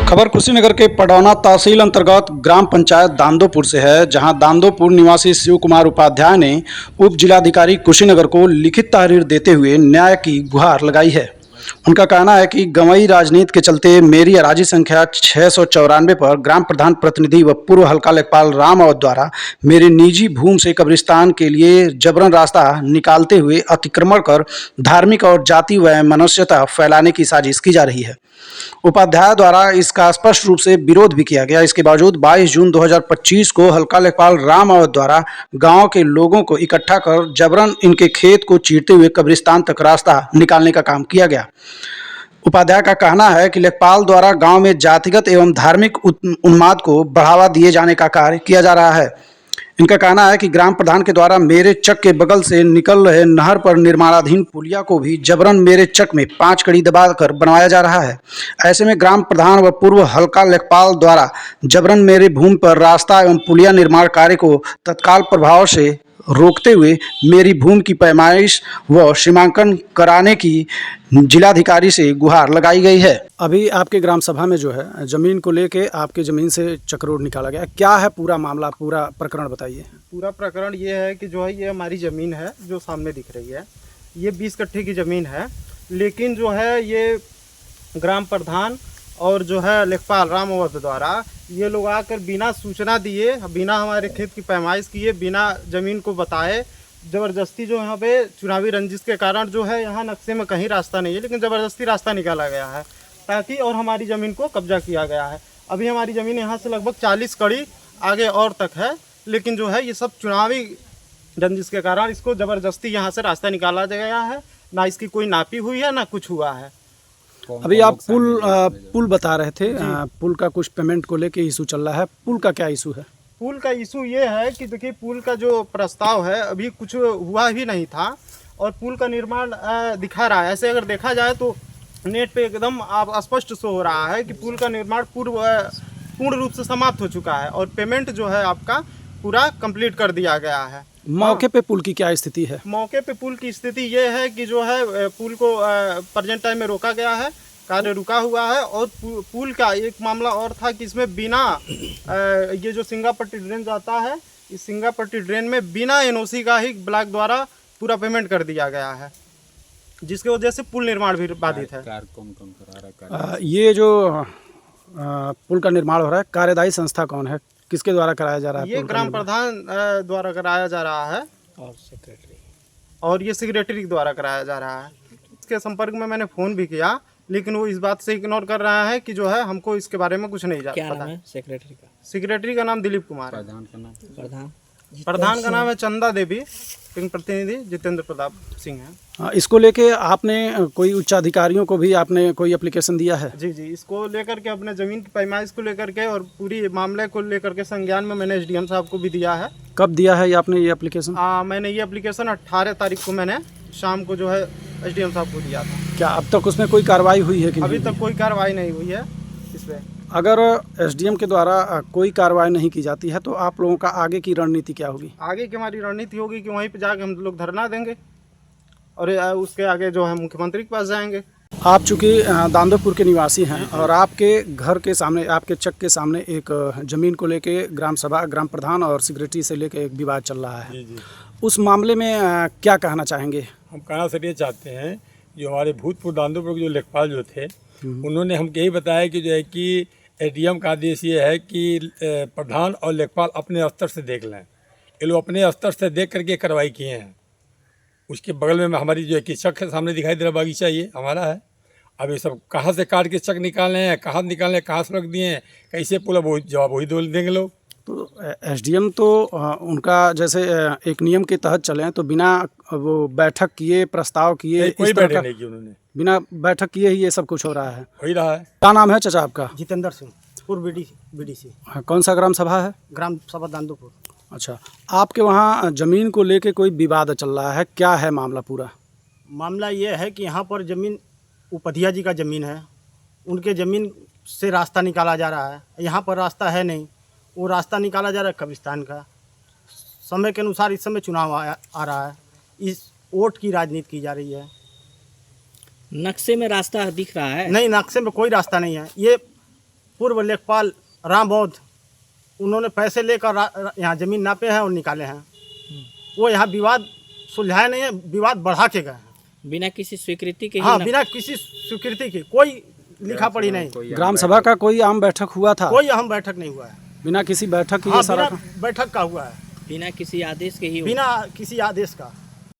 खबर कुशीनगर के पडौना तहसील अंतर्गत ग्राम पंचायत दांदोपुर से है, जहां दांदोपुर निवासी शिव कुमार उपाध्याय ने उप जिलाधिकारी कुशीनगर को लिखित तहरीर देते हुए न्याय की गुहार लगाई है। उनका कहना है कि गंवई राजनीति के चलते मेरी अराजी संख्या 694 पर ग्राम प्रधान प्रतिनिधि व पूर्व हल्का लेखपाल राम अवध द्वारा मेरी निजी भूमि से कब्रिस्तान के लिए जबरन रास्ता निकालते हुए अतिक्रमण कर धार्मिक और जाति व मनुष्यता फैलाने की साजिश की जा रही है। उपाध्याय द्वारा इसका स्पष्ट रूप से विरोध भी किया गया। इसके बावजूद 22 जून 2025 को हल्का लेखपाल राम अवध द्वारा गांव के लोगों को इकट्ठा कर जबरन इनके खेत को चीरते हुए कब्रिस्तान तक रास्ता निकालने का काम किया गया। उपाध्याय का कहना है कि लेखपाल द्वारा गांव में जातिगत एवं धार्मिक उन्माद को बढ़ावा दिए जाने का कार्य किया जा रहा है। इनका कहना है कि ग्राम प्रधान के द्वारा मेरे चक के बगल से निकल रहे नहर पर निर्माणाधीन पुलिया को भी जबरन मेरे चक में 5 कड़ी दबाकर बनवाया जा रहा है। ऐसे में ग्राम प्रधान व पूर्व हल्का लेखपाल द्वारा जबरन मेरे भूमि पर रास्ता एवं पुलिया निर्माण कार्य को तत्काल प्रभाव से रोकते हुए मेरी भूमि की पैमाइश व सीमांकन कराने की जिलाधिकारी से गुहार लगाई गई है। अभी आपके ग्राम सभा में जो है जमीन को लेके आपकी जमीन से चक्रोड निकाला गया, क्या है पूरा मामला, पूरा प्रकरण बताइए। पूरा प्रकरण ये है कि जो है ये हमारी ज़मीन है जो सामने दिख रही है, ये 20 कट्ठे की ज़मीन है, लेकिन जो है ये ग्राम प्रधान और जो है लेखपाल राम अवध द्वारा ये लोग आकर बिना सूचना दिए, बिना हमारे खेत की पैमाइश किए, बिना ज़मीन को बताए ज़बरदस्ती जो यहाँ पे चुनावी रंजिश के कारण जो है यहाँ नक्शे में कहीं रास्ता नहीं है, लेकिन ज़बरदस्ती रास्ता निकाला गया है ताकि और हमारी ज़मीन को कब्जा किया गया है। अभी हमारी ज़मीन यहाँ से लगभग 40 कड़ी आगे और तक है, लेकिन जो है ये सब चुनावी रंजिश के कारण इसको ज़बरदस्ती यहाँ से रास्ता निकाला गया है। ना इसकी कोई नापी हुई है ना कुछ हुआ है। अभी आप पुल बता रहे थे, पुल का कुछ पेमेंट को लेके इशू चल रहा है, पुल का क्या इशू है? पुल का इशू ये है कि देखिए पुल का जो प्रस्ताव है अभी कुछ हुआ ही नहीं था और पुल का निर्माण दिखा रहा है। ऐसे अगर देखा जाए तो नेट पे एकदम आप स्पष्ट शो हो रहा है कि पुल का निर्माण पूर्ण रूप से समाप्त हो चुका है और पेमेंट जो है आपका पूरा कंप्लीट कर दिया गया है। मौके पे पुल की क्या स्थिति है? मौके पे पुल की स्थिति ये है कि जो है पुल को प्रेजेंट टाइम में रोका गया है, कार्य रुका हुआ है। और पुल का एक मामला और था कि इसमें बिना ये जो सिंगापट्टी ड्रेन जाता है, इस सिंगापट्टी ड्रेन में बिना एनओसी का ही ब्लॉक द्वारा पूरा पेमेंट कर दिया गया है, जिसकी वजह से पुल निर्माण भी बाधित है। कौन करा रहा है? ये जो पुल का निर्माण हो रहा है, कार्यदायी संस्था कौन है, किसके द्वारा कराया जा रहा है? ये ग्राम प्रधान द्वारा कराया जा रहा है और ये सेक्रेटरी द्वारा कराया जा रहा है। इसके संपर्क में मैंने फ़ोन भी किया, लेकिन वो इस बात से इग्नोर कर रहा है कि जो है हमको इसके बारे में कुछ नहीं पता। क्या नाम है सेक्रेटरी का? सेक्रेटरी का नाम दिलीप कुमार है। प्रधान का नाम? प्रधान का नाम है चंदा देवी, लेकिन प्रतिनिधि जितेंद्र प्रताप सिंह है। इसको लेके आपने कोई उच्च अधिकारियों को भी आपने कोई एप्लीकेशन दिया है? जी, इसको लेकर के अपने ज़मीन की पैमाइश को लेकर के और पूरी मामले को लेकर के संज्ञान में मैंने एसडीएम साहब को भी दिया है। कब दिया है ये आपने ये एप्लीकेशन? मैंने ये एप्लीकेशन 18 तारीख को मैंने शाम को जो है एसडीएम साहब को दिया था। क्या अब तक उसमें कोई कार्रवाई हुई है कि अभी तक कोई कार्रवाई नहीं हुई है इस पर। अगर एसडीएम के द्वारा कोई कार्रवाई नहीं की जाती है तो आप लोगों का आगे की रणनीति क्या होगी? आगे की हमारी रणनीति होगी कि वहीं पे जाके हम लोग धरना देंगे और उसके आगे जो है मुख्यमंत्री के पास जाएंगे। आप चूँकि दांदोपुर के निवासी हैं और आपके घर के सामने, आपके चक के सामने एक ज़मीन को लेके ग्राम सभा, ग्राम प्रधान और सेक्रेटरी से लेके एक विवाद चल रहा है। जी। उस मामले में क्या कहना चाहेंगे? हम कहना सर ये चाहते हैं, जो हमारे भूतपूर्व दांदोपुर के जो लेखपाल जो थे उन्होंने हमको यही बताया कि जो है कि एसडीएम का आदेश ये है कि प्रधान और लेखपाल अपने स्तर से देख लें। ये लोग अपने स्तर से देख करके कार्रवाई किए हैं। उसके बगल में हमारी जो है कि चक सामने दिखाई दे रहा बगीचा ये हमारा है। अब ये सब कहाँ से काट के चक निकाले हैं, कहाँ निकाले हैं, कहाँ से रख दिए हैं, कैसे पुल, वो जवाब वही देंगे लोग। तो एसडीएम तो उनका जैसे एक नियम के तहत चले तो बिना वो बैठक किए, प्रस्ताव किए, कोई बैठक नहीं की उन्होंने, बिना बैठक किए ही ये सब कुछ हो रहा है। हो ही रहा है। क्या नाम है चाचा आपका? जितेंद्र सिंह, पूर्व बीडीसी। कौन सा ग्राम सभा है? ग्राम सभा दांदोपुर। अच्छा, आपके वहाँ ज़मीन को लेके कोई विवाद चल रहा है, क्या है मामला पूरा? मामला ये है कि यहाँ पर ज़मीन उपाध्याय जी का ज़मीन है, उनके ज़मीन से रास्ता निकाला जा रहा है। यहाँ पर रास्ता है नहीं, वो रास्ता निकाला जा रहा है कब्रिस्तान का। समय के अनुसार इस समय चुनाव आ रहा है, इस वोट की राजनीति की जा रही है। नक्शे में रास्ता दिख रहा है? नहीं, नक्शे में कोई रास्ता नहीं है। ये पूर्व लेखपाल राम बौद्ध, उन्होंने पैसे लेकर यहाँ ज़मीन नापे हैं और निकाले हैं। वो यहाँ विवाद सुलझाए नहीं है, विवाद बढ़ा के गए हैं बिना किसी स्वीकृति के ही हाँ, ना- बिना किसी स्वीकृति के। कोई लिखा पढ़ी नहीं, ग्राम सभा का कोई आम बैठक हुआ था? कोई अहम बैठक नहीं हुआ है। बिना किसी बैठक के हाँ, ये सारा बिना बैठक का हुआ है, बिना किसी आदेश के ही बिना किसी आदेश का।